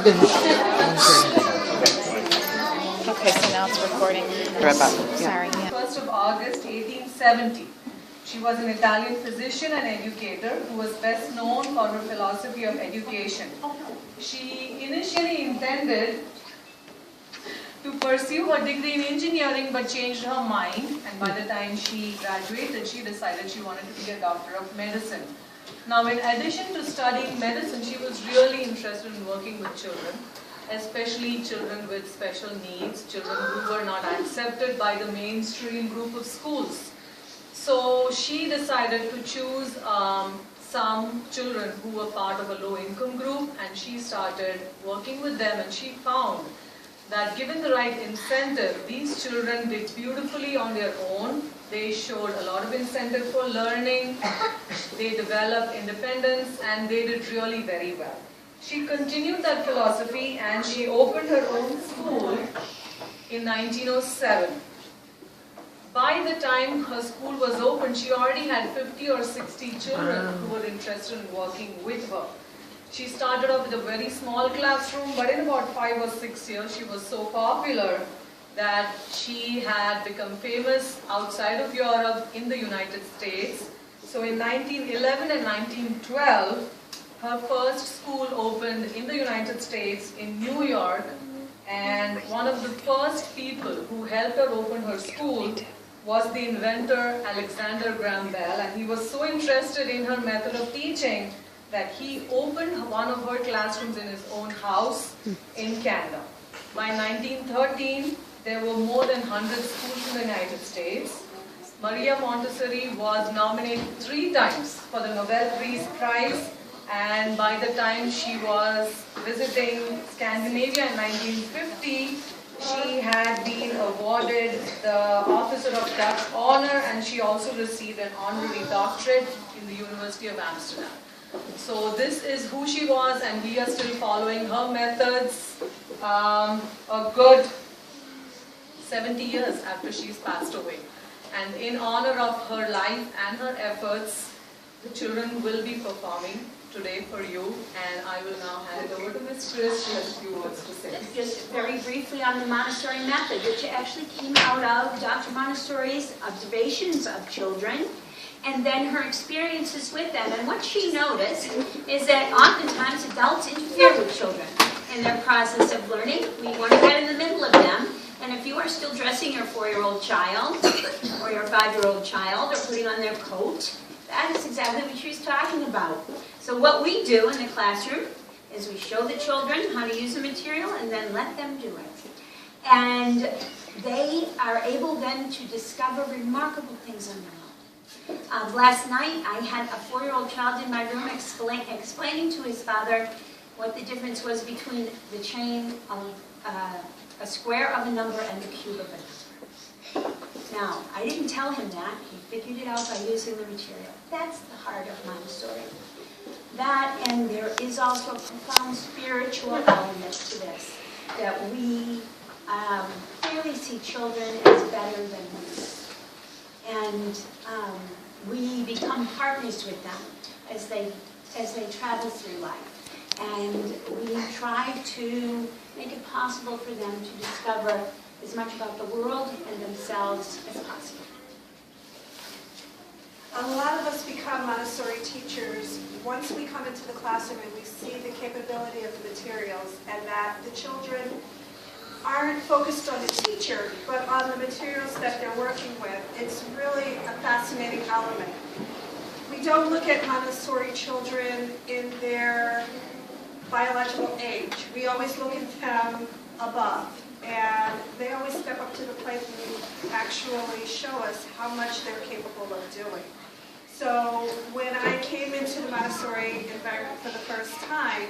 Okay, so now it's recording. Sorry. 1st of August 1870. She was an Italian physician and educator who was best known for her philosophy of education. She initially intended to pursue her degree in engineering but changed her mind, and by the time she graduated she decided she wanted to be a doctor of medicine. Now, in addition to studying medicine, she was really interested in working with children, especially children with special needs, children who were not accepted by the mainstream group of schools. So she decided to choose some children who were part of a low-income group, and she started working with them, and she found that given the right incentive, these children did beautifully on their own. They showed a lot of incentive for learning, they developed independence, and they did really very well. She continued that philosophy and she opened her own school in 1907. By the time her school was opened, she already had 50 or 60 children who were interested in working with her. She started off with a very small classroom, but in about 5 or 6 years, she was so popular that she had become famous outside of Europe in the United States. So in 1911 and 1912, her first school opened in the United States in New York, and one of the first people who helped her open her school was the inventor Alexander Graham Bell, and he was so interested in her method of teaching that he opened one of her classrooms in his own house in Canada. By 1913, there were more than 100 schools in the United States. Maha Montessori was nominated 3 times for the Nobel Peace Prize, and by the time she was visiting Scandinavia in 1950, she had been awarded the Officer of Dutch Honor, and she also received an honorary doctorate in the University of Amsterdam. So this is who she was, and we are still following her methods a good 70 years after she's passed away. And in honor of her life and her efforts, the children will be performing today for you, and I will now hand it over to Ms. Chris. She has a few words to say. Just very briefly on the Montessori method, which actually came out of Dr. Montessori's observations of children and then her experiences with them. And what she noticed is that oftentimes adults interfere with children in their process of learning. We want to get in the middle of them. And if you are still dressing your 4-year-old child or your 5-year-old child or putting on their coat, that is exactly what she's talking about. So what we do in the classroom is we show the children how to use the material and then let them do it. And they are able then to discover remarkable things on their own. Last night I had a 4-year-old child in my room explaining to his father what the difference was between the chain of a square of a number and the cube of a number. Now, I didn't tell him that. He figured it out by using the material. That's the heart of Montessori. That, and there is also a profound spiritual element to this, that we clearly see children as better than we. And we become partners with them as they travel through life. And we try to make it possible for them to discover as much about the world and themselves as possible. A lot of us become Montessori teachers once we come into the classroom and we see the capability of the materials, and that the children aren't focused on the teacher, but on the materials that they're working with. It's really a fascinating element. We don't look at Montessori children in their biological age. We always look at them above, and they always step up to the plate and actually show us how much they're capable of doing. So when I came into the Montessori environment for the first time,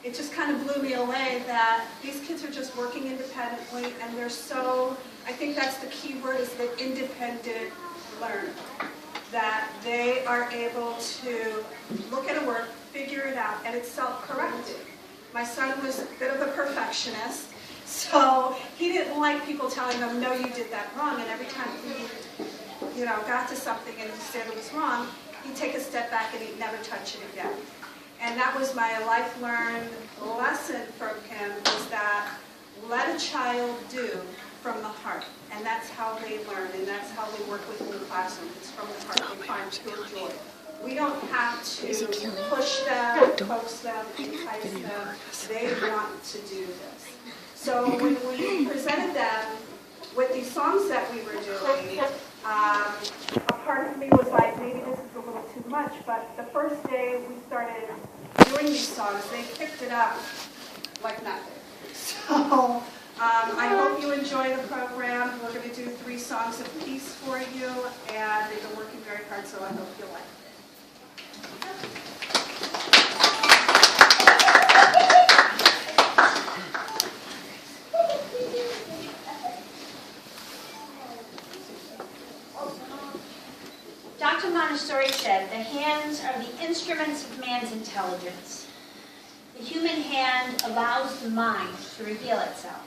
it just kind of blew me away that these kids are just working independently, and they're so, I think that's the key word, is the independent learner. That they are able to look at a work, figure it out, and it's self-corrected. My son was a bit of a perfectionist, so he didn't like people telling him, no, you did that wrong, and every time he got to something and he said it was wrong, he'd take a step back and he'd never touch it again. And that was my life-learned lesson from him, let a child do from the heart. And that's how they learn, and that's how they work within the classroom. It's from the heart. They find pure joy. We don't have to push them, coax them, entice them. They want to do this. So when we presented them with these songs that we were doing, a part of me was like, maybe this is a little too much, but the first day we started doing these songs, they picked it up like nothing. So I hope you enjoy the program. We're going to do 3 songs apiece for you, and they've been working very hard, so I hope you like it. Dr. Montessori said, the hands are the instruments of man's intelligence. The human hand allows the mind to reveal itself.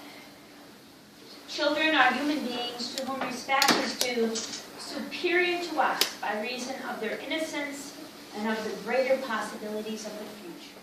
Children are human beings to whom respect is due, superior to us by reason of their innocence and of the greater possibilities of the future.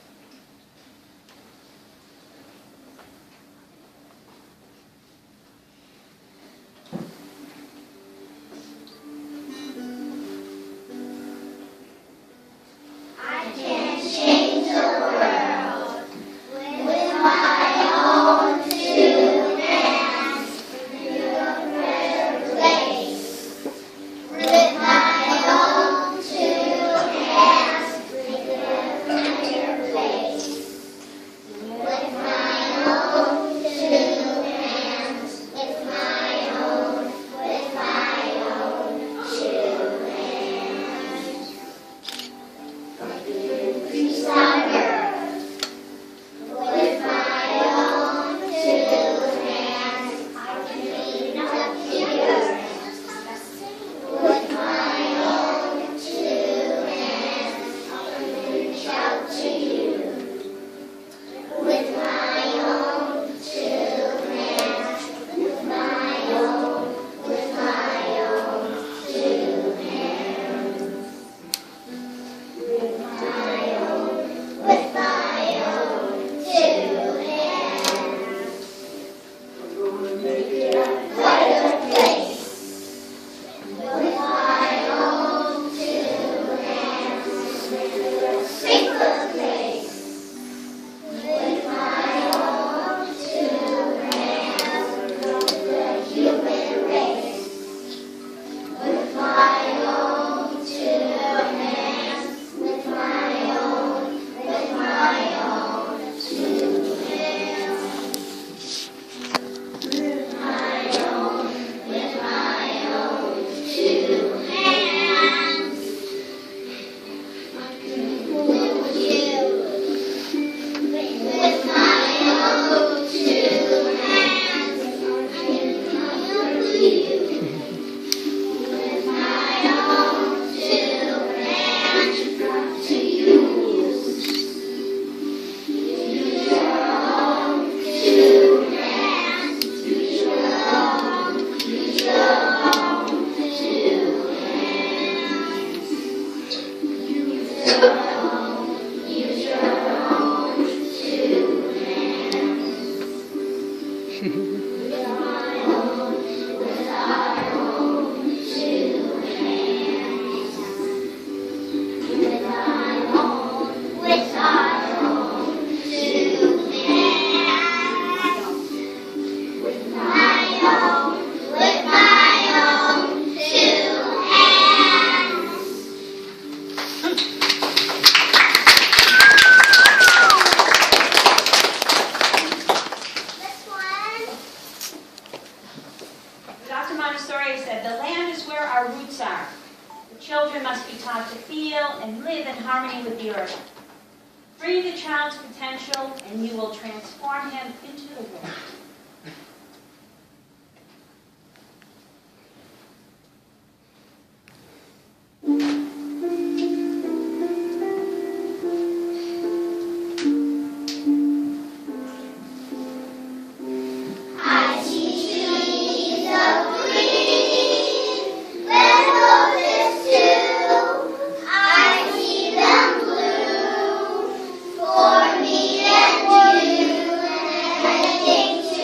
For me and you, and I think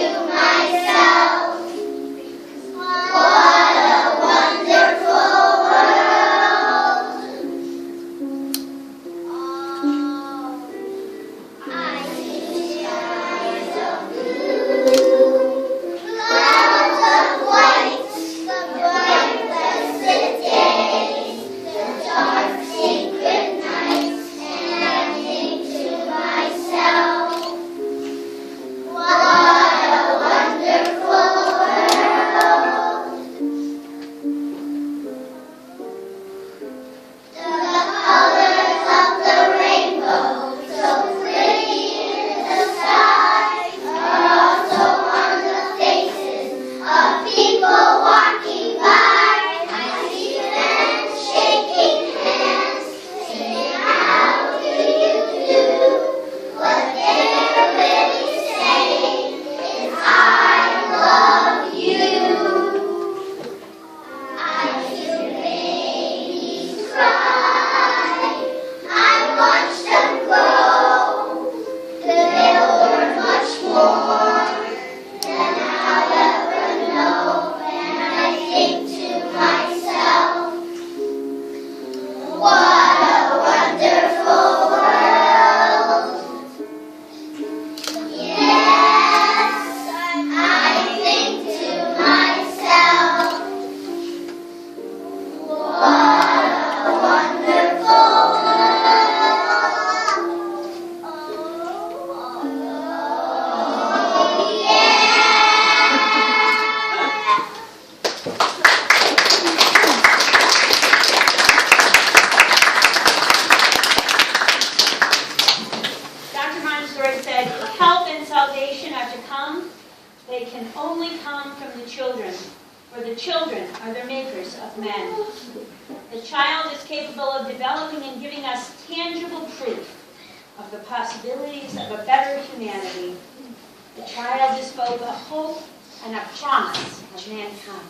They can only come from the children, for the children are the makers of men. The child is capable of developing and giving us tangible proof of the possibilities of a better humanity. The child is both a hope and a promise of mankind.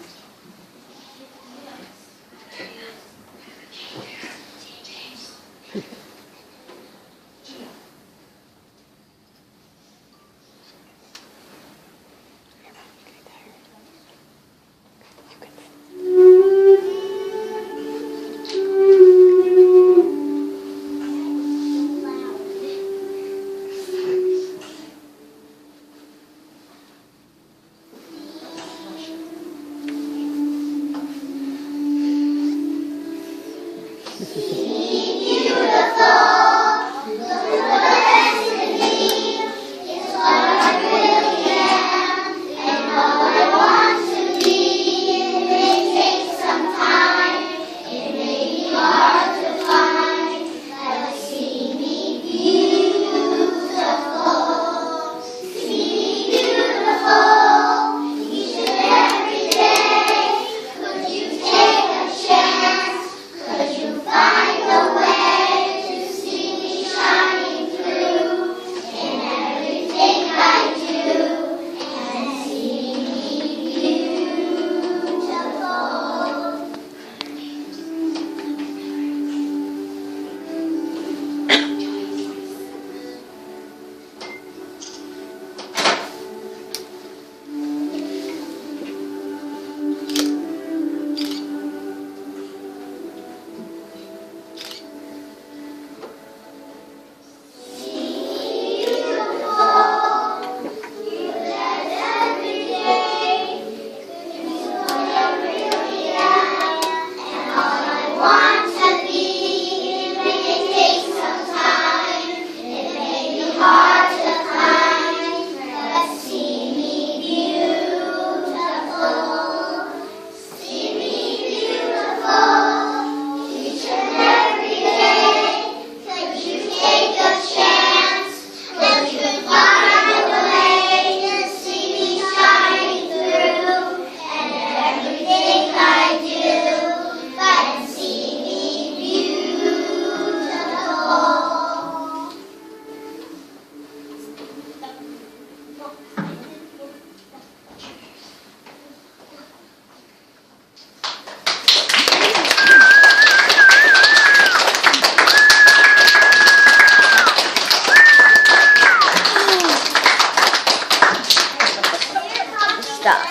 Stop.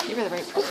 You were the right person.